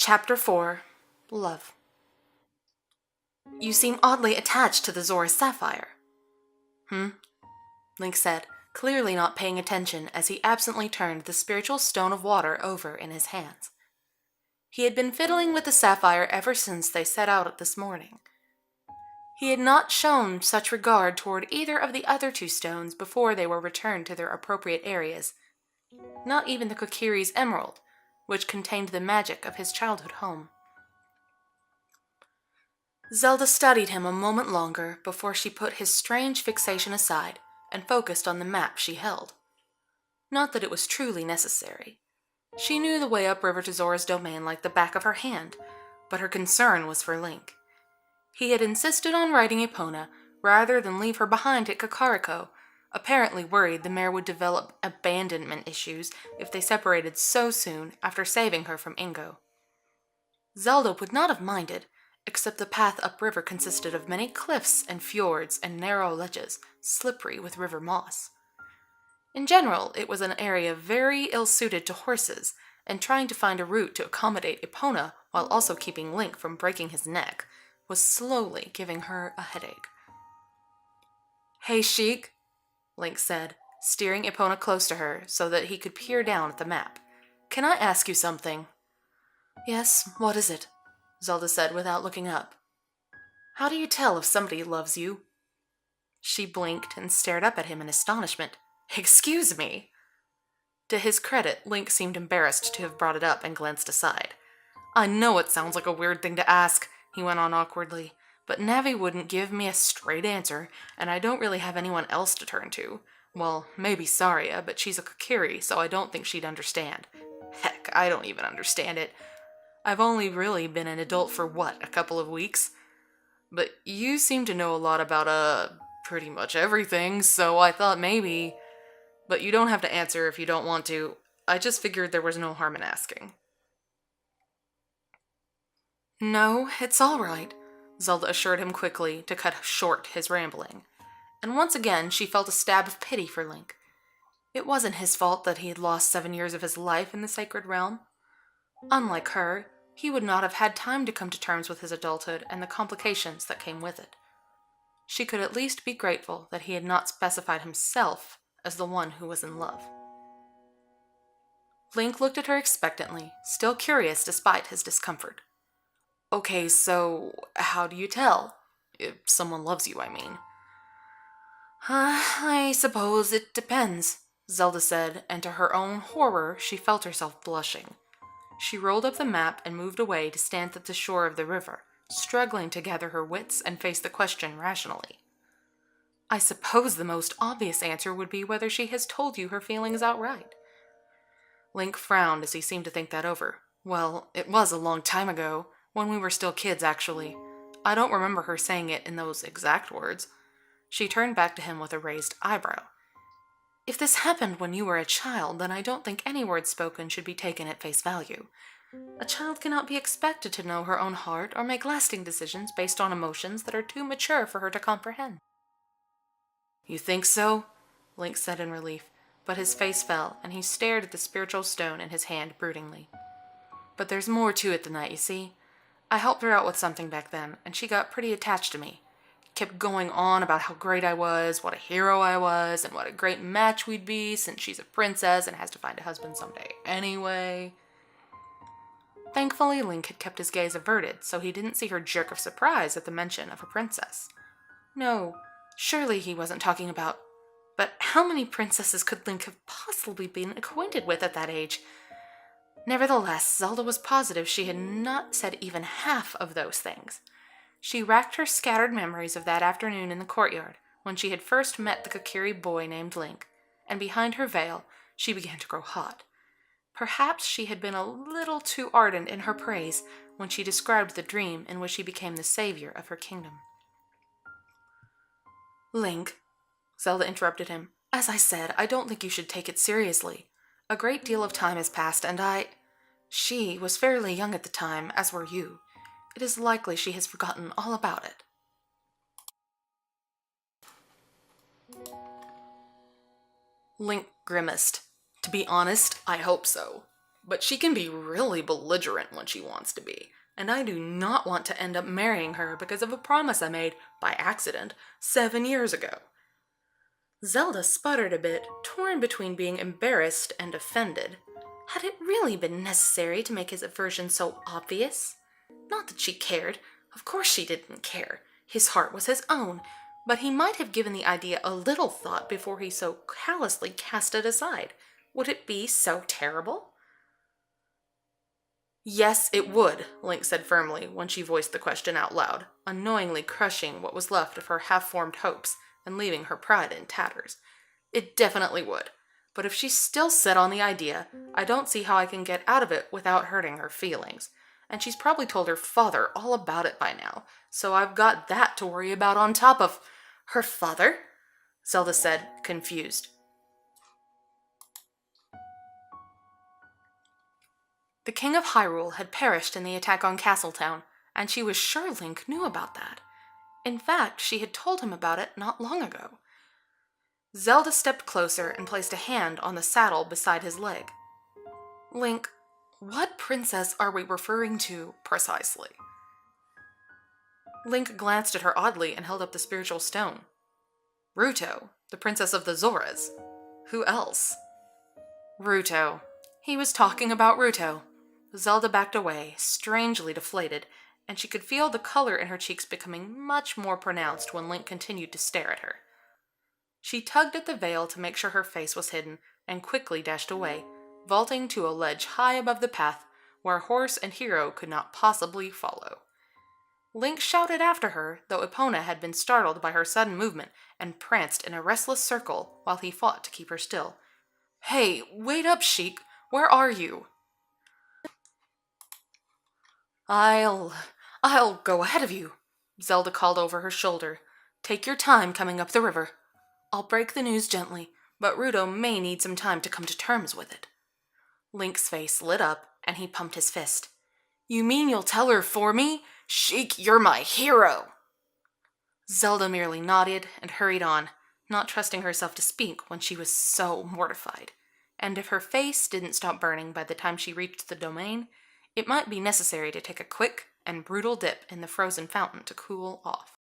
Chapter 4. Love. You seem oddly attached to the Zora sapphire. Link said, clearly not paying attention as he absently turned the spiritual stone of water over in his hands. He had been fiddling with the sapphire ever since they set out this morning. He had not shown such regard toward either of the other two stones before they were returned to their appropriate areas, not even the Kokiri's emerald, which contained the magic of his childhood home. Zelda studied him a moment longer before she put his strange fixation aside and focused on the map she held. Not that it was truly necessary. She knew the way upriver to Zora's domain like the back of her hand, but her concern was for Link. He had insisted on riding Epona rather than leave her behind at Kakariko, apparently worried the mare would develop abandonment issues if they separated so soon after saving her from Ingo. Zelda would not have minded, except the path upriver consisted of many cliffs and fjords and narrow ledges, slippery with river moss. In general, it was an area very ill-suited to horses, and trying to find a route to accommodate Epona while also keeping Link from breaking his neck was slowly giving her a headache. "Hey, Sheik," Link said, steering Epona close to her so that he could peer down at the map. "Can I ask you something?" "Yes, what is it?" Zelda said without looking up. "How do you tell if somebody loves you?" She blinked and stared up at him in astonishment. "Excuse me?" To his credit, Link seemed embarrassed to have brought it up and glanced aside. "I know it sounds like a weird thing to ask," he went on awkwardly, "but Navi wouldn't give me a straight answer, and I don't really have anyone else to turn to. Well, maybe Saria, but she's a Kokiri, so I don't think she'd understand. Heck, I don't even understand it. I've only really been an adult for, a couple of weeks? But you seem to know a lot about, pretty much everything, so I thought maybe... But you don't have to answer if you don't want to. I just figured there was no harm in asking." "No, it's all right," Zelda assured him quickly to cut short his rambling. And once again she felt a stab of pity for Link. It wasn't his fault that he had lost 7 years of his life in the Sacred Realm. Unlike her, he would not have had time to come to terms with his adulthood and the complications that came with it. She could at least be grateful that he had not specified himself as the one who was in love. Link looked at her expectantly, still curious despite his discomfort. "Okay, so how do you tell? If someone loves you, I mean." I suppose it depends," Zelda said, and to her own horror, she felt herself blushing. She rolled up the map and moved away to stand at the shore of the river, struggling to gather her wits and face the question rationally. "I suppose the most obvious answer would be whether she has told you her feelings outright." Link frowned as he seemed to think that over. "Well, it was a long time ago, when we were still kids, actually. I don't remember her saying it in those exact words." She turned back to him with a raised eyebrow. "If this happened when you were a child, then I don't think any words spoken should be taken at face value. A child cannot be expected to know her own heart or make lasting decisions based on emotions that are too mature for her to comprehend." "You think so?" Link said in relief, but his face fell, and he stared at the spiritual stone in his hand broodingly. "But there's more to it than that, you see. I helped her out with something back then, and she got pretty attached to me. Kept going on about how great I was, what a hero I was, and what a great match we'd be since she's a princess and has to find a husband someday anyway." Thankfully, Link had kept his gaze averted, so he didn't see her jerk of surprise at the mention of a princess. No, surely he wasn't talking about... But how many princesses could Link have possibly been acquainted with at that age? Nevertheless, Zelda was positive she had not said even half of those things. She racked her scattered memories of that afternoon in the courtyard, when she had first met the Kokiri boy named Link, and behind her veil, she began to grow hot. Perhaps she had been a little too ardent in her praise when she described the dream in which he became the savior of her kingdom. "Link," Zelda interrupted him, "as I said, I don't think you should take it seriously. A great deal of time has passed, and She was fairly young at the time, as were you. It is likely she has forgotten all about it." Link grimaced. "To be honest, I hope so. but she can be really belligerent when she wants to be, and I do not want to end up marrying her because of a promise I made, by accident, 7 years ago." Zelda sputtered a bit, torn between being embarrassed and offended. Had it really been necessary to make his aversion so obvious? Not that she cared. Of course she didn't care. His heart was his own, but he might have given the idea a little thought before he so callously cast it aside. Would it be so terrible? "Yes, it would," Link said firmly when she voiced the question out loud, unknowingly crushing what was left of her half-formed hopes and leaving her pride in tatters. "It definitely would. But if she's still set on the idea, I don't see how I can get out of it without hurting her feelings. And she's probably told her father all about it by now, so I've got that to worry about on top of—" "Her father?" Zelda said, confused. The King of Hyrule had perished in the attack on Castletown, and she was sure Link knew about that. In fact, she had told him about it not long ago. Zelda stepped closer and placed a hand on the saddle beside his leg. "Link, what princess are we referring to precisely?" Link glanced at her oddly and held up the spiritual stone. "Ruto, the princess of the Zoras. Who else?" "Ruto. He was talking about Ruto." Zelda backed away, strangely deflated, and she could feel the color in her cheeks becoming much more pronounced when Link continued to stare at her. She tugged at the veil to make sure her face was hidden, and quickly dashed away, vaulting to a ledge high above the path where horse and hero could not possibly follow. Link shouted after her, though Epona had been startled by her sudden movement and pranced in a restless circle while he fought to keep her still. "Hey, wait up, Sheik! Where are you?" I'll go ahead of you," Zelda called over her shoulder. "Take your time coming up the river. I'll break the news gently, but Ruto may need some time to come to terms with it." Link's face lit up, and he pumped his fist. "You mean you'll tell her for me? Sheik, you're my hero!" Zelda merely nodded and hurried on, not trusting herself to speak when she was so mortified. And if her face didn't stop burning by the time she reached the domain, it might be necessary to take a quick and brutal dip in the frozen fountain to cool off.